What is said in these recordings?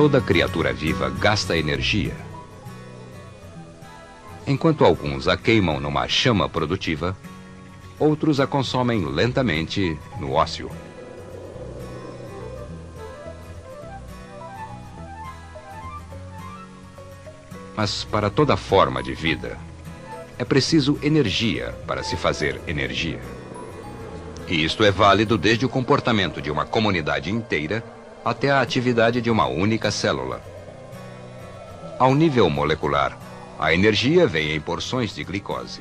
Toda criatura viva gasta energia. Enquanto alguns a queimam numa chama produtiva, outros a consomem lentamente no ócio. Mas para toda forma de vida, é preciso energia para se fazer energia. E isto é válido desde o comportamento de uma comunidade inteira até a atividade de uma única célula. Ao nível molecular, a energia vem em porções de glicose.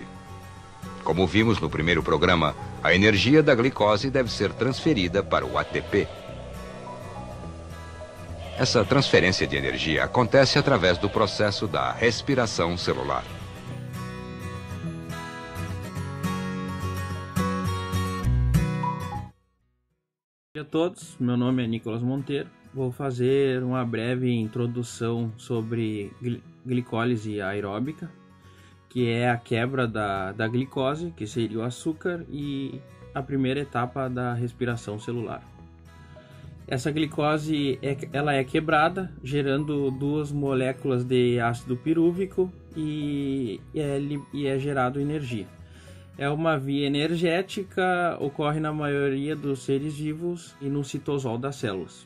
Como vimos no primeiro programa, a energia da glicose deve ser transferida para o ATP. Essa transferência de energia acontece através do processo da respiração celular. Oi a todos, meu nome é Nicolas Monteiro. Vou fazer uma breve introdução sobre glicólise aeróbica, que é a quebra da glicose, que seria o açúcar, e a primeira etapa da respiração celular. Essa glicose ela é quebrada, gerando duas moléculas de ácido pirúvico e é gerado energia. É uma via energética, ocorre na maioria dos seres vivos e no citosol das células.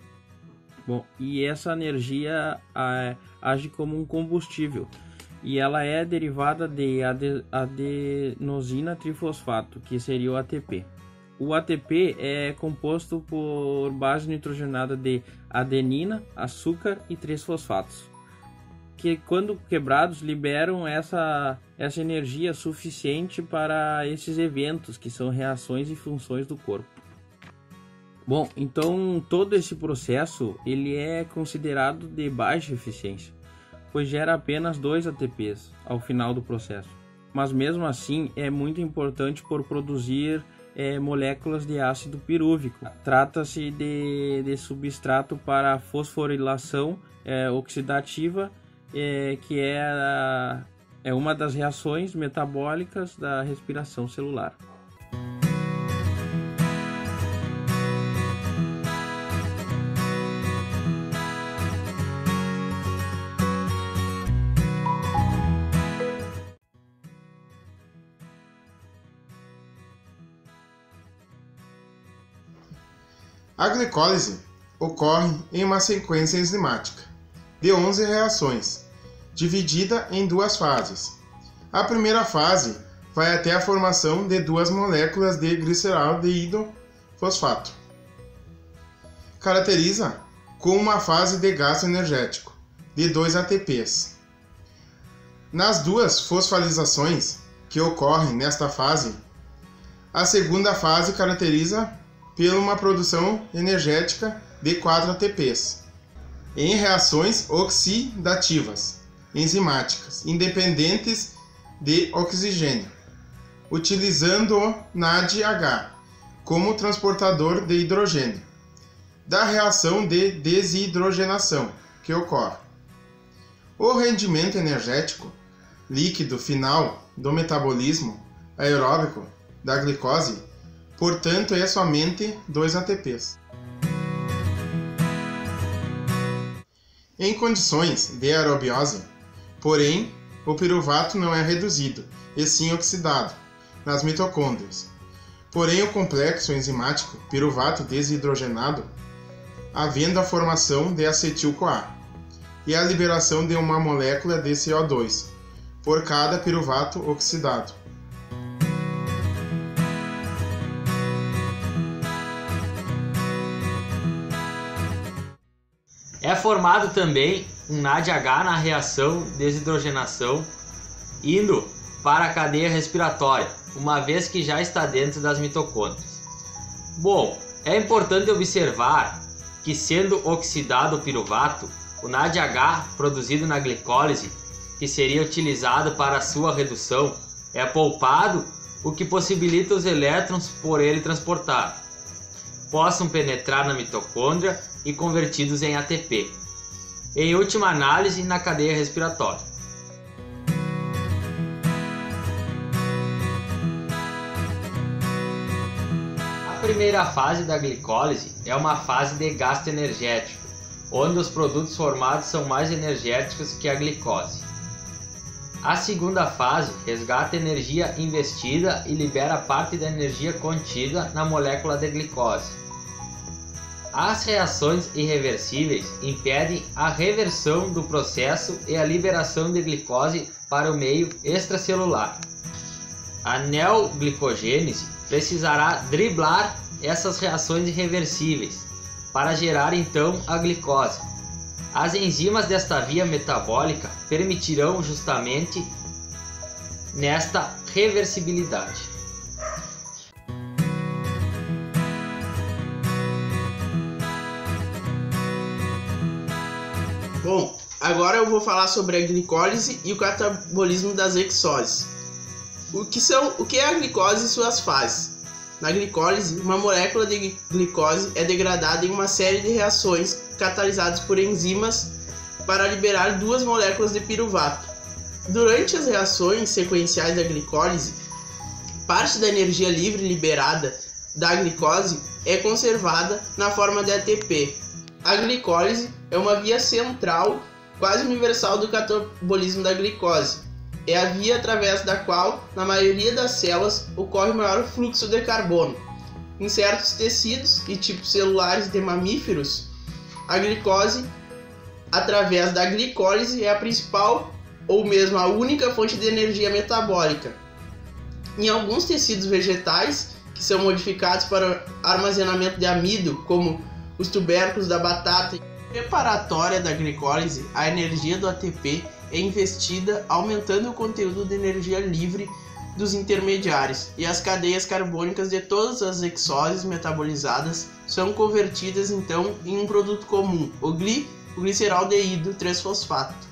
Bom, e essa energia age como um combustível e ela é derivada de adenosina trifosfato, que seria o ATP. O ATP é composto por base nitrogenada de adenina, açúcar e 3-fosfatos, que quando quebrados liberam essa energia suficiente para esses eventos, que são reações e funções do corpo. Bom, então todo esse processo ele é considerado de baixa eficiência, pois gera apenas 2 ATPs ao final do processo. Mas mesmo assim é muito importante por produzir moléculas de ácido pirúvico. Trata-se de substrato para fosforilação oxidativa, que é uma das reações metabólicas da respiração celular. A glicólise ocorre em uma sequência enzimática de 11 reações, dividida em 2 fases. A primeira fase vai até a formação de 2 moléculas de gliceraldeído fosfato. Caracteriza com uma fase de gasto energético de 2 ATPs. Nas 2 fosforilações que ocorrem nesta fase, a segunda fase caracteriza pela uma produção energética de 4 ATPs. Em reações oxidativas enzimáticas independentes de oxigênio, utilizando o NADH como transportador de hidrogênio, da reação de desidrogenação que ocorre. O rendimento energético líquido final do metabolismo aeróbico da glicose, portanto, é somente 2 ATPs. Em condições de aerobiose, porém, o piruvato não é reduzido, e sim oxidado, nas mitocôndrias. Porém, o complexo enzimático piruvato desidrogenado, havendo a formação de acetil-CoA e a liberação de uma molécula de CO2 por cada piruvato oxidado. É formado também um NADH na reação desidrogenação, indo para a cadeia respiratória, uma vez que já está dentro das mitocôndrias. Bom, é importante observar que, sendo oxidado o piruvato, o NADH produzido na glicólise, que seria utilizado para a sua redução, é poupado, o que possibilita os elétrons por ele transportados possam penetrar na mitocôndria e convertidos em ATP. Em última análise, na cadeia respiratória. A primeira fase da glicólise é uma fase de gasto energético, onde os produtos formados são mais energéticos que a glicose. A segunda fase resgata a energia investida e libera parte da energia contida na molécula de glicose. As reações irreversíveis impedem a reversão do processo e a liberação de glicose para o meio extracelular. A neoglicogênese precisará driblar essas reações irreversíveis para gerar então a glicose. As enzimas desta via metabólica permitirão justamente nesta reversibilidade. Bom, agora eu vou falar sobre a glicólise e o catabolismo das hexoses. O que é a glicose e suas fases? Na glicólise, uma molécula de glicose é degradada em uma série de reações catalisadas por enzimas para liberar duas moléculas de piruvato. Durante as reações sequenciais da glicólise, parte da energia livre liberada da glicose é conservada na forma de ATP. A glicólise é uma via central, quase universal do catabolismo da glicose. É a via através da qual, na maioria das células, ocorre o maior fluxo de carbono. Em certos tecidos e tipos celulares de mamíferos, a glicose, através da glicólise, é a principal ou mesmo a única fonte de energia metabólica. Em alguns tecidos vegetais, que são modificados para armazenamento de amido, como os tubérculos da batata, preparatória da glicólise, a energia do ATP é investida, aumentando o conteúdo de energia livre dos intermediários, e as cadeias carbônicas de todas as hexoses metabolizadas são convertidas então em um produto comum, o gliceraldeído 3-fosfato.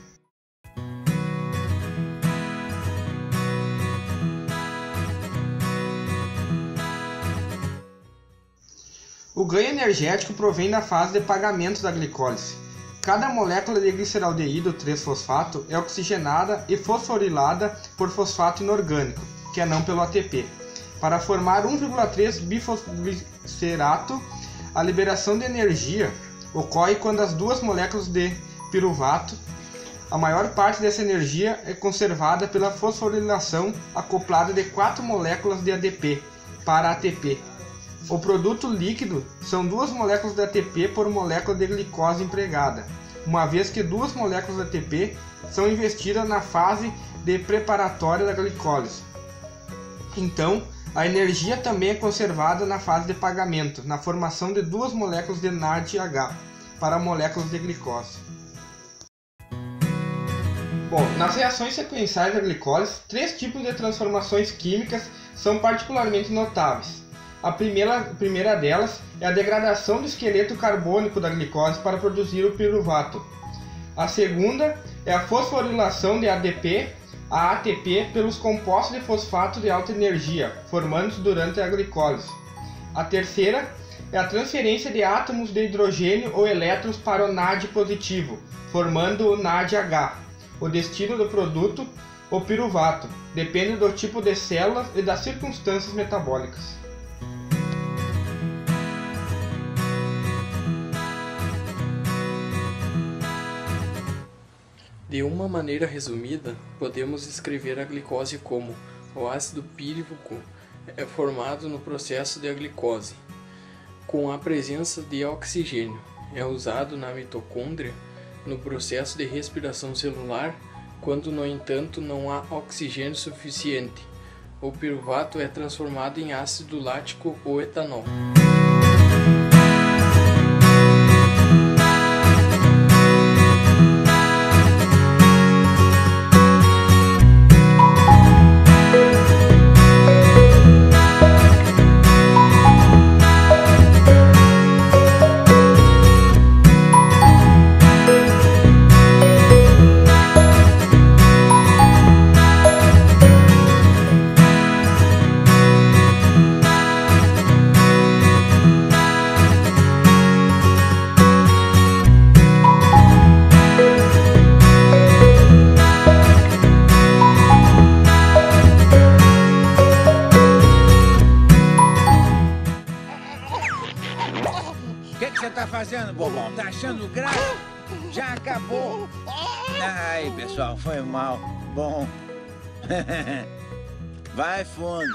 O ganho energético provém da fase de pagamento da glicólise. Cada molécula de gliceraldeído 3-fosfato é oxigenada e fosforilada por fosfato inorgânico, que é não pelo ATP. Para formar 1,3-bifosglicerato, a liberação de energia ocorre quando as duas moléculas de piruvato, a maior parte dessa energia é conservada pela fosforilação acoplada de 4 moléculas de ADP para ATP. O produto líquido são 2 moléculas de ATP por molécula de glicose empregada, uma vez que 2 moléculas de ATP são investidas na fase de preparatória da glicólise. Então, a energia também é conservada na fase de pagamento, na formação de 2 moléculas de NADH para moléculas de glicose. Bom, nas reações sequenciais da glicólise, 3 tipos de transformações químicas são particularmente notáveis. A primeira delas é a degradação do esqueleto carbônico da glicose para produzir o piruvato. A segunda é a fosforilação de ADP a ATP pelos compostos de fosfato de alta energia, formados durante a glicólise. A terceira é a transferência de átomos de hidrogênio ou elétrons para o NAD positivo, formando o NADH. O destino do produto, o piruvato, depende do tipo de células e das circunstâncias metabólicas. De uma maneira resumida, podemos descrever a glicose como o ácido pírico é formado no processo de glicose, com a presença de oxigênio. É usado na mitocôndria no processo de respiração celular, quando, no entanto, não há oxigênio suficiente. O piruvato é transformado em ácido lático ou etanol. fazendo, bobão? Tá achando graça? Já acabou. Ai, pessoal, foi mal. Bom. Vai fundo.